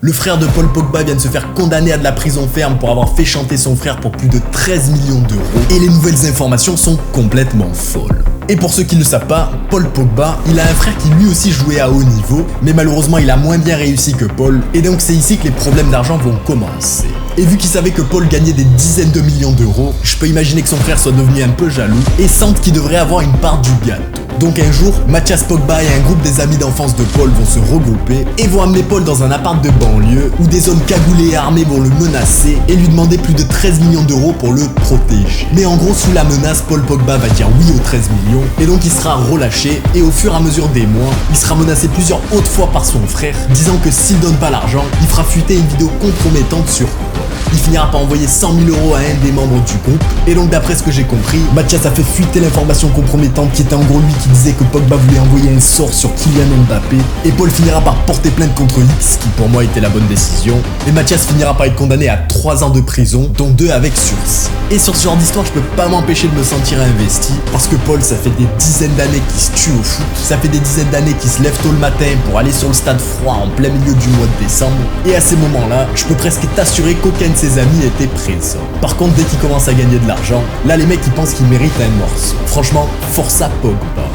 Le frère de Paul Pogba vient de se faire condamner à de la prison ferme pour avoir fait chanter son frère pour plus de 13 millions d'euros. Et les nouvelles informations sont complètement folles. Et pour ceux qui ne le savent pas, Paul Pogba, il a un frère qui lui aussi jouait à haut niveau, mais malheureusement il a moins bien réussi que Paul, et donc c'est ici que les problèmes d'argent vont commencer. Et vu qu'il savait que Paul gagnait des dizaines de millions d'euros, je peux imaginer que son frère soit devenu un peu jaloux, et sente qu'il devrait avoir une part du gâteau. Donc un jour, Mathias Pogba et un groupe des amis d'enfance de Paul vont se regrouper et vont amener Paul dans un appart de banlieue où des hommes cagoulés et armés vont le menacer et lui demander plus de 13 millions d'euros pour le protéger. Mais en gros, sous la menace, Paul Pogba va dire oui aux 13 millions et donc il sera relâché et au fur et à mesure des mois, il sera menacé plusieurs autres fois par son frère, disant que s'il donne pas l'argent, il fera fuiter une vidéo compromettante sur Paul. Il finira par envoyer 100 000 euros à un des membres du groupe. Et donc d'après ce que j'ai compris, Mathias a fait fuiter l'information compromettante qui était en gros lui qui disait que Pogba voulait envoyer un sort sur Kylian Mbappé. Et Paul finira par porter plainte contre X, qui pour moi était la bonne décision. Et Mathias finira par être condamné à 3 ans de prison, dont 2 avec sursis. Et sur ce genre d'histoire, je peux pas m'empêcher de me sentir investi, parce que Paul, ça fait des dizaines d'années qu'il se tue au foot. Ça fait des dizaines d'années qu'il se lève tôt le matin pour aller sur le stade froid en plein milieu du mois de décembre. Et à ces moments-là, je peux presque t'assurer qu'aucun de ses amis était présent. Par contre, dès qu'il commence à gagner de l'argent, là les mecs ils pensent qu'il mérite un morceau. Franchement, força Pogba.